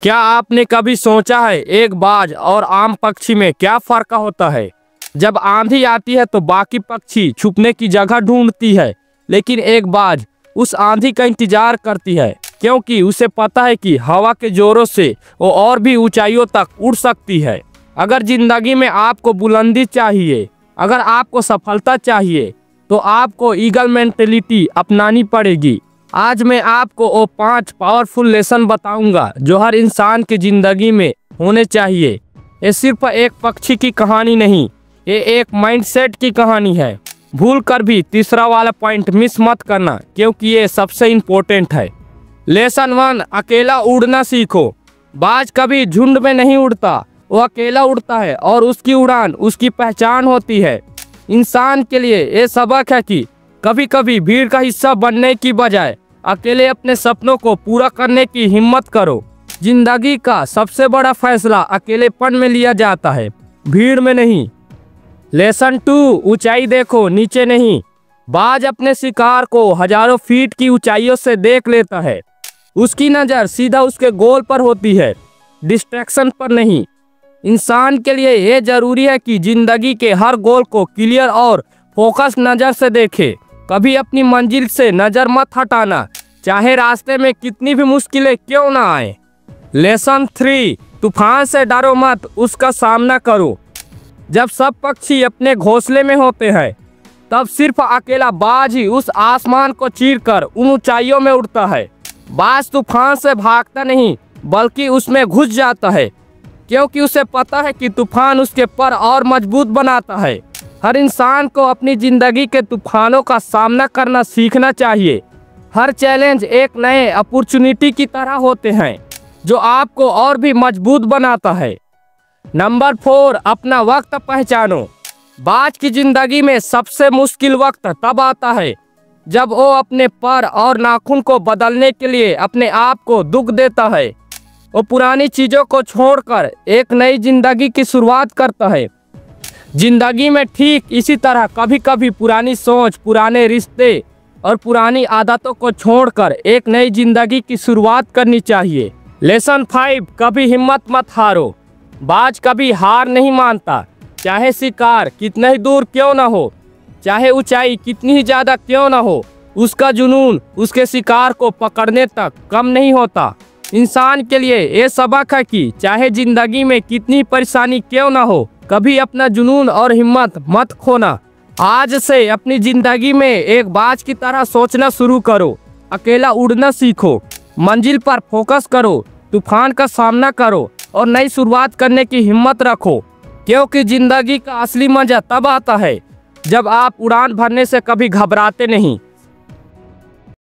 क्या आपने कभी सोचा है एक बाज और आम पक्षी में क्या फर्क होता है? जब आंधी आती है तो बाकी पक्षी छुपने की जगह ढूंढती है, लेकिन एक बाज उस आंधी का इंतजार करती है क्योंकि उसे पता है कि हवा के जोरों से वो और भी ऊंचाइयों तक उड़ सकती है। अगर जिंदगी में आपको बुलंदी चाहिए, अगर आपको सफलता चाहिए, तो आपको ईगल मेंटेलिटी अपनानी पड़ेगी। आज मैं आपको वो 5 पावरफुल लेसन बताऊंगा जो हर इंसान की जिंदगी में होने चाहिए। ये सिर्फ एक पक्षी की कहानी नहीं, ये एक माइंडसेट की कहानी है। भूल कर भी तीसरा वाला पॉइंट मिस मत करना क्योंकि ये सबसे इम्पोर्टेंट है। लेसन 1, अकेला उड़ना सीखो। बाज कभी झुंड में नहीं उड़ता, वो अकेला उड़ता है और उसकी उड़ान उसकी पहचान होती है। इंसान के लिए ये सबक है कि कभी कभी भीड़ का हिस्सा बनने की बजाय अकेले अपने सपनों को पूरा करने की हिम्मत करो। जिंदगी का सबसे बड़ा फैसला अकेलेपन में लिया जाता है, भीड़ में नहीं। लेसन 2, ऊंचाई देखो, नीचे नहीं। बाज अपने शिकार को हजारों फीट की ऊंचाइयों से देख लेता है। उसकी नज़र सीधा उसके गोल पर होती है, डिस्ट्रैक्शन पर नहीं। इंसान के लिए यह जरूरी है कि जिंदगी के हर गोल को क्लियर और फोकस नज़र से देखे। कभी अपनी मंजिल से नज़र मत हटाना, चाहे रास्ते में कितनी भी मुश्किलें क्यों ना आए। लेसन 3, तूफान से डरो मत, उसका सामना करो। जब सब पक्षी अपने घोंसले में होते हैं, तब सिर्फ अकेला बाज ही उस आसमान को चीरकर उन ऊंचाइयों में उड़ता है। बाज तूफान से भागता नहीं, बल्कि उसमें घुस जाता है, क्योंकि उसे पता है कि तूफान उसके पर और मजबूत बनाता है। हर इंसान को अपनी जिंदगी के तूफानों का सामना करना सीखना चाहिए। हर चैलेंज एक नए अपॉर्चुनिटी की तरह होते हैं जो आपको और भी मजबूत बनाता है। नंबर 4, अपना वक्त पहचानो। बाज की जिंदगी में सबसे मुश्किल वक्त तब आता है जब वो अपने पर और नाखून को बदलने के लिए अपने आप को दुख देता है। वो पुरानी चीज़ों को छोड़कर एक नई जिंदगी की शुरुआत करता है। जिंदगी में ठीक इसी तरह कभी कभी पुरानी सोच, पुराने रिश्ते और पुरानी आदतों को छोड़कर एक नई जिंदगी की शुरुआत करनी चाहिए। लेसन 5, कभी हिम्मत मत हारो। बाज कभी हार नहीं मानता, चाहे शिकार कितना ही दूर क्यों ना हो, चाहे ऊंचाई कितनी ही ज़्यादा क्यों ना हो। उसका जुनून उसके शिकार को पकड़ने तक कम नहीं होता। इंसान के लिए ये सबक है कि चाहे जिंदगी में कितनी परेशानी क्यों ना हो, कभी अपना जुनून और हिम्मत मत खोना। आज से अपनी जिंदगी में एक बाज की तरह सोचना शुरू करो। अकेला उड़ना सीखो, मंजिल पर फोकस करो, तूफान का सामना करो और नई शुरुआत करने की हिम्मत रखो। क्योंकि जिंदगी का असली मजा तब आता है जब आप उड़ान भरने से कभी घबराते नहीं।